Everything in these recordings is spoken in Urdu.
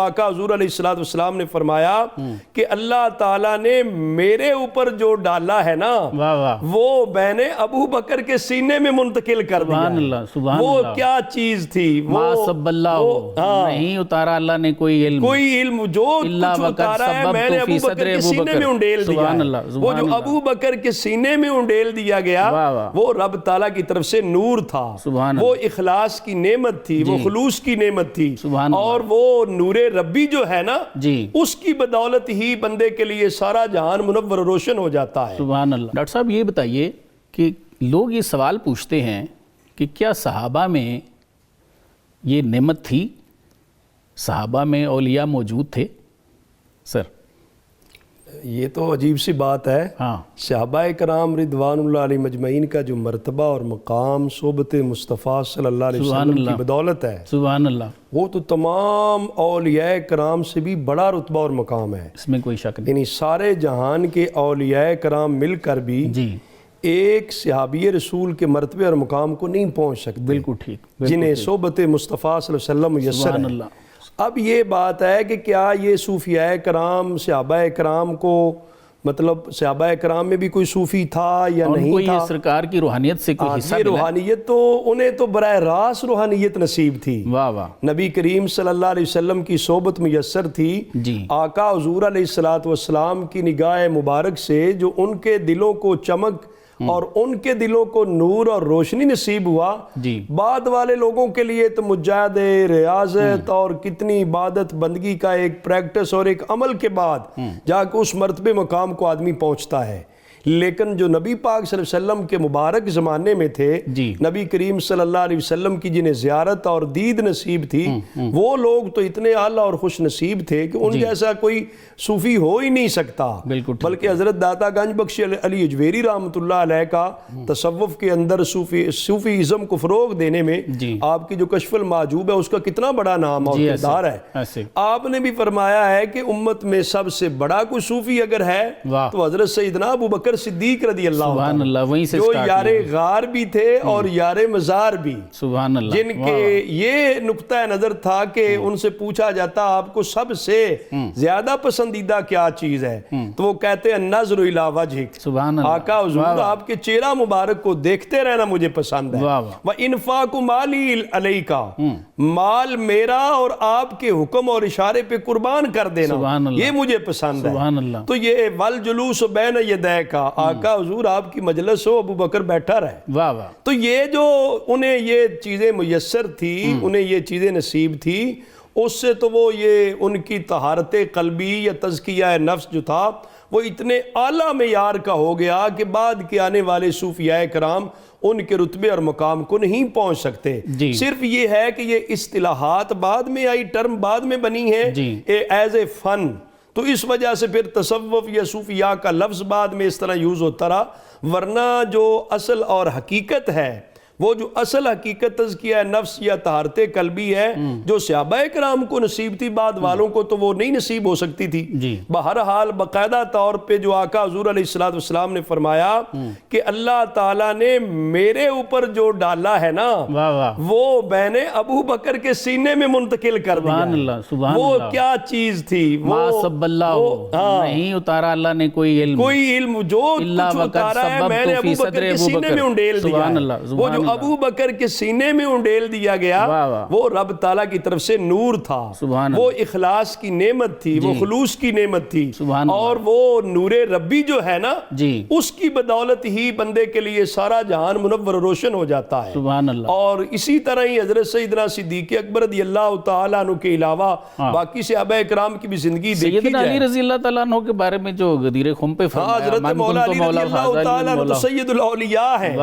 آقا حضور علیہ السلام نے فرمایا کہ اللہ تعالیٰ نے میرے اوپر جو ڈالا ہے نا وہ میں نے ابو بکر کے سینے میں منتقل کر دیا۔ وہ کیا چیز تھی؟ نہیں اتارا اللہ نے کوئی علم، جو کچھ اتارا ہے میں نے ابو بکر کے سینے میں انڈیل دیا ہے۔ وہ جو ابو بکر کے سینے میں انڈیل دیا گیا وہ رب تعالیٰ کی طرف سے نور تھا، وہ اخلاص کی نعمت تھی، وہ خلوص کی نعمت تھی، اور وہ نور ربی جو ہے نا اس کی بدولت ہی بندے کے لیے سارا جہان منور و روشن ہو جاتا ہے۔ سبحان اللہ۔ ڈاکٹر صاحب یہ بتائیے کہ لوگ یہ سوال پوچھتے ہیں کہ کیا صحابہ میں یہ نعمت تھی؟ صحابہ میں اولیاء موجود تھے؟ سر یہ تو عجیب سی بات ہے۔ صحابہ کرام رضوان اللہ علیہ مجمعین کا جو مرتبہ اور مقام صحبت مصطفیٰ صلی اللہ علیہ وسلم کی بدولت ہے، سبحان اللہ، وہ تو تمام اولیاء کرام سے بھی بڑا رتبہ اور مقام ہے، اس میں کوئی شک نہیں۔ یعنی سارے جہان کے اولیاء کرام مل کر بھی ایک صحابی رسول کے مرتبے اور مقام کو نہیں پہنچ سکتے، بالکل ٹھیک، جنہیں صحبت مصطفیٰ صلی اللہ علیہ وسلم میسر ہے۔ اب یہ بات ہے کہ کیا یہ صوفیاء کرام صحابہ کرام کو، مطلب صحابہ کرام میں بھی کوئی صوفی تھا یا نہیں تھا؟ یہ سرکار کی روحانیت سے کوئی حصہ یہ روحانیت تو انہیں تو براہ راست روحانیت نصیب تھی۔ نبی کریم صلی اللہ علیہ وسلم کی صحبت میسر تھی، آقا حضور علیہ السلام کی نگاہ مبارک سے جو ان کے دلوں کو چمک اور ان کے دلوں کو نور اور روشنی نصیب ہوا، بعد والے لوگوں کے لیے تو مجاہد ریاضت اور کتنی عبادت بندگی کا ایک پریکٹس اور ایک عمل کے بعد جا کے اس مرتبے مقام کو آدمی پہنچتا ہے۔ لیکن جو نبی پاک صلی اللہ علیہ وسلم کے مبارک زمانے میں تھے، نبی کریم صلی اللہ علیہ وسلم کی جنہیں زیارت اور دید نصیب تھی، وہ لوگ تو اتنے اعلیٰ اور خوش نصیب تھے کہ ان جیسا کوئی صوفی ہو ہی نہیں سکتا۔ بلکہ حضرت داتا گنج بخش علی اجویری رحمۃ اللہ علیہ کا تصوف کے اندر صوفی ازم کو فروغ دینے میں آپ کی جو کشف المحجوب ہے اس کا کتنا بڑا نام اور کردار ہے۔ آپ نے بھی فرمایا ہے کہ امت میں سب سے بڑا کوئی صوفی اگر ہے تو حضرت سیدنا ابو بکر صدیق رضی اللہ عنہ، جو یار غار بھی تھے اور یار مزار بھی، جن کے یہ نقطہ نظر تھا کہ ان سے پوچھا جاتا آپ کو سب سے زیادہ پسندیدہ کیا چیز ہے تو وہ کہتے ہیں نظر الی وجہک، آقا حضور آپ کے چہرہ مبارک کو دیکھتے رہنا مجھے پسند ہے، وانفاق مالی علیک، مال میرا اور آپ کے حکم اور اشارے پہ قربان کر دینا یہ مجھے پسند ہے۔ تو یہ والجلوس بین یدیک، آقا حضور آپ کی مجلس ہو ابو بکر بیٹھا رہے، تو یہ جو انہیں یہ چیزیں میسر تھی، انہیں یہ چیزیں نصیب تھی، اس سے تو وہ یہ ان کی طہارت قلبی یا تزکیہ نفس جو تھا وہ اتنے اعلیٰ معیار کا ہو گیا کہ بعد کے آنے والے صوفیاء کرام ان کے رتبے اور مقام کو نہیں پہنچ سکتے۔ صرف یہ ہے کہ یہ اصطلاحات بعد میں آئی، ٹرم بعد میں بنی ہے ایز اے فن، تو اس وجہ سے پھر تصوف یا صوفیاء کا لفظ بعد میں اس طرح یوز ہوتا رہا، ورنہ جو اصل اور حقیقت ہے، وہ جو اصل حقیقت تزکیہ نفس یا طہارت قلبی ہے جو صحابہ کرام کو نصیب تھی، بعد والوں کو تو وہ نہیں نصیب ہو سکتی تھی۔ بہرحال باقاعدہ طور پہ جو آقا حضور علیہ السلام نے فرمایا کہ اللہ تعالیٰ نے میرے اوپر جو ڈالا ہے نا وہ میں نے ابو بکر کے سینے میں منتقل کر دیا۔ وہ کیا چیز تھی؟ نہیں اتارا اللہ نے کوئی علم، جو کچھ اتارا ہے میں نے ابو بکر کے سینے میں انڈیل دیا ہے۔ وہ جو ابو بکر کے سینے میں انڈیل دیا گیا وہ رب تعالیٰ کی طرف سے نور تھا، وہ اخلاص کی نعمت تھی، وہ خلوص کی نعمت تھی، اور وہ نور ربی جو ہے نا اس کی بدولت ہی بندے کے لیے سارا جہان منور و روشن ہو جاتا ہے۔ اور اسی طرح ہی حضرت سیدنا صدیق اکبر رضی اللہ تعالیٰ عنہ کے علاوہ باقی صحابہ کرام کی بھی زندگی دیکھی جائے، سیدنا علی رضی اللہ تعالیٰ عنہ کے بارے میں جو غدیر خم پہ فرمایا، حضرت مولا علی رضی اللہ تعالیٰ عنہ تو سید الاولیاء ہیں،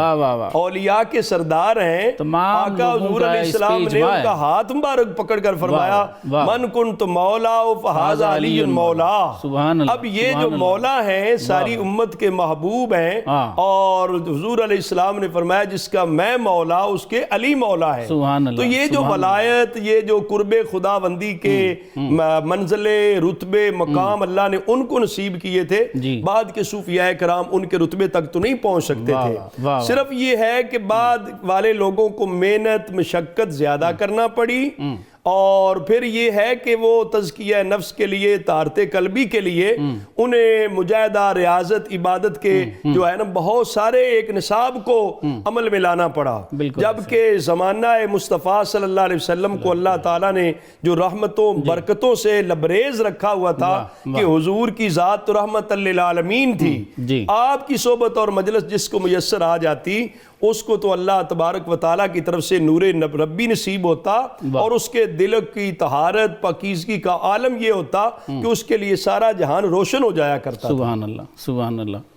اولیاء کے سردار ہیں۔ آقا حضور علیہ السلام نے ان کا ہاتھ مبارک پکڑ کر فرمایا من کنت مولا فہذا علی مولا۔ اب یہ جو مولا ہیں ساری امت کے محبوب ہیں، اور حضور علیہ السلام نے فرمایا جس کا میں مولا اس کے علی مولا ہے۔ تو یہ جو ولایت، یہ جو قرب خداوندی کے منزلے، رتبے، مقام اللہ نے ان کو نصیب کیے تھے، بعد کے صوفیاء کرام ان کے رتبے تک تو نہیں پہنچ سکتے تھے۔ صرف یہ ہے کہ بعد والے لوگوں کو محنت مشقت زیادہ کرنا پڑی، اور پھر یہ ہے کہ وہ تزکیہ نفس کے لیے، طہارت قلبی کے لیے انہیں مجاہدہ، ریاضت، عبادت کے جو ہے نا بہت سارے ایک نصاب کو عمل میں لانا پڑا، جبکہ زمانہ مصطفیٰ صلی اللہ علیہ وسلم کو اللہ تعالیٰ نے جو رحمتوں برکتوں سے لبریز رکھا ہوا تھا کہ حضور کی ذات تو رحمت للعالمین تھی، آپ کی صحبت اور مجلس جس کو میسر آ جاتی اس کو تو اللہ تبارک و تعالیٰ کی طرف سے نور ربی نصیب ہوتا، اور اس کے دل کی طہارت پاکیزگی کا عالم یہ ہوتا کہ اس کے لیے سارا جہان روشن ہو جایا کرتا۔ سبحان اللہ، سبحان اللہ۔